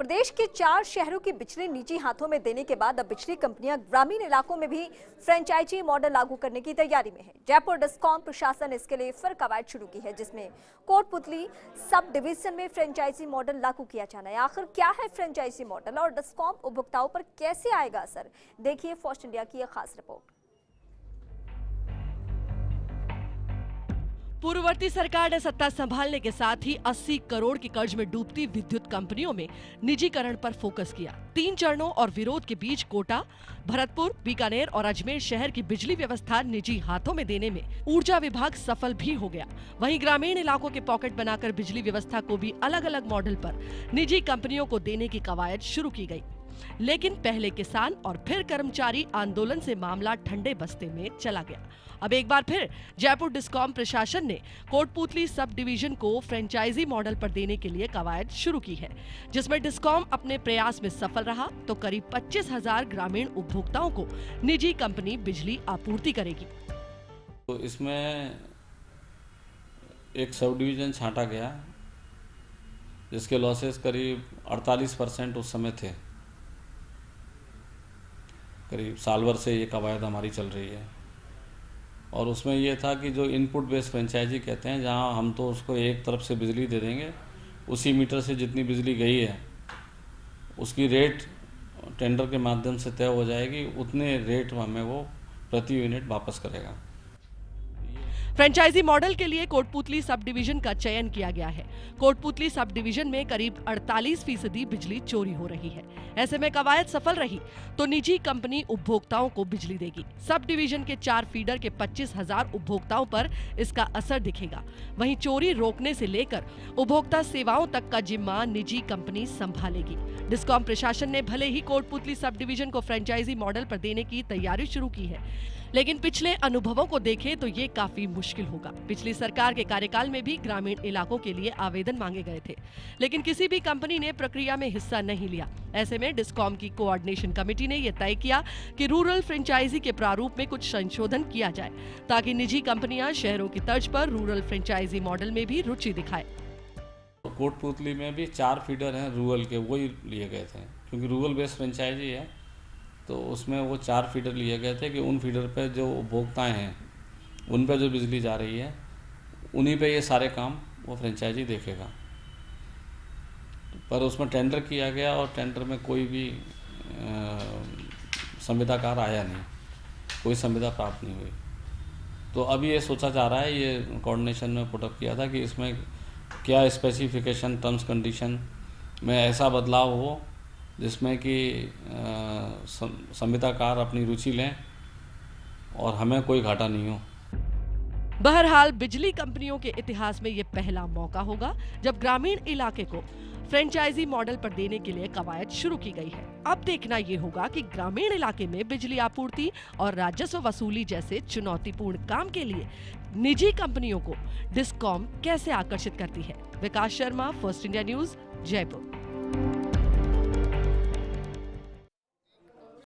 प्रदेश के 4 शहरों की बिजली निजी हाथों में देने के बाद अब बिजली कंपनियां ग्रामीण इलाकों में भी फ्रेंचाइजी मॉडल लागू करने की तैयारी में है। जयपुर डिस्कॉम प्रशासन इसके लिए फिर कवायद शुरू की है, जिसमें कोटपुतली सब डिवीजन में फ्रेंचाइजी मॉडल लागू किया जाना है। आखिर क्या है फ्रेंचाइजी मॉडल और डिस्कॉम उपभोक्ताओं पर कैसे आएगा असर, देखिए फर्स्ट इंडिया की एक खास रिपोर्ट। पूर्ववर्ती सरकार ने सत्ता संभालने के साथ ही 80 करोड़ के कर्ज में डूबती विद्युत कंपनियों में निजीकरण पर फोकस किया। 3 चरणों और विरोध के बीच कोटा, भरतपुर, बीकानेर और अजमेर शहर की बिजली व्यवस्था निजी हाथों में देने में ऊर्जा विभाग सफल भी हो गया। वहीं ग्रामीण इलाकों के पॉकेट बनाकर बिजली व्यवस्था को भी अलग अलग मॉडल पर निजी कंपनियों को देने की कवायद शुरू की गई। लेकिन पहले किसान और फिर कर्मचारी आंदोलन से मामला ठंडे बस्ते में चला गया। अब एक बार फिर जयपुर डिस्कॉम प्रशासन ने कोटपुतली सब डिवीजन को फ्रेंचाइजी मॉडल पर देने के लिए कवायद शुरू की है, जिसमें डिस्कॉम अपने प्रयास में सफल रहा तो करीब 25,000 ग्रामीण उपभोक्ताओं को निजी कंपनी बिजली आपूर्ति करेगी। तो इसमें एक सब डिवीजन छांटा गया, जिसके लॉसेस करीब 48% उस समय थे। करीब साल भर से ये कवायद हमारी चल रही है और उसमें ये था कि जो इनपुट बेस्ड फ्रेंचाइजी कहते हैं, जहां हम तो उसको एक तरफ से बिजली दे देंगे, उसी मीटर से जितनी बिजली गई है उसकी रेट टेंडर के माध्यम से तय हो जाएगी, उतने रेट हमें वो प्रति यूनिट वापस करेगा। फ्रेंचाइजी मॉडल के लिए कोटपुतली सब डिवीजन का चयन किया गया है। कोटपुतली सब डिवीजन में करीब 48% बिजली चोरी हो रही है। ऐसे में कवायद सफल रही तो निजी कंपनी उपभोक्ताओं को बिजली देगी। सब डिवीजन के 4 फीडर के 25,000 उपभोक्ताओं पर इसका असर दिखेगा। वहीं चोरी रोकने से लेकर उपभोक्ता सेवाओं तक का जिम्मा निजी कंपनी संभालेगी। डिस्कॉम प्रशासन ने भले ही कोटपुतली सब डिवीजन को फ्रेंचाइजी मॉडल पर देने की तैयारी शुरू की है, लेकिन पिछले अनुभवों को देखें तो ये काफी मुश्किल होगा। पिछली सरकार के कार्यकाल में भी ग्रामीण इलाकों के लिए आवेदन मांगे गए थे, लेकिन किसी भी कंपनी ने प्रक्रिया में हिस्सा नहीं लिया। ऐसे में डिस्कॉम की कोऑर्डिनेशन कमेटी ने यह तय किया कि रूरल फ्रेंचाइजी के प्रारूप में कुछ संशोधन किया जाए, ताकि निजी कंपनियां शहरों की तर्ज पर रूरल फ्रेंचाइजी मॉडल में भी रुचि दिखाए। कोटपुतली में भी 4 फीडर हैं रूरल के, वही लिए गए थे, क्योंकि रूरल बेस्ड फ्रेंचाइजी है तो उसमें वो 4 फीडर लिए गए थे कि उन फीडर पे जो उपभोक्ताएँ हैं उन पे जो बिजली जा रही है उन्हीं पे ये सारे काम वो फ्रेंचाइजी देखेगा। पर उसमें टेंडर किया गया और टेंडर में कोई भी संविदाकार आया नहीं, कोई संविदा प्राप्त नहीं हुई। तो अब ये सोचा जा रहा है, ये कोऑर्डिनेशन में पुटअप किया था कि इसमें क्या स्पेसिफिकेशन टर्म्स कंडीशन में ऐसा बदलाव हो जिसमें कि संविदाकार अपनी रुचि लें और हमें कोई घाटा नहीं हो। बहरहाल बिजली कंपनियों के इतिहास में ये पहला मौका होगा जब ग्रामीण इलाके को फ्रेंचाइजी मॉडल पर देने के लिए कवायद शुरू की गई है। अब देखना ये होगा कि ग्रामीण इलाके में बिजली आपूर्ति और राजस्व वसूली जैसे चुनौतीपूर्ण काम के लिए निजी कंपनियों को डिस्कॉम कैसे आकर्षित करती है। Vikas Sharma, first India news, Jaipur.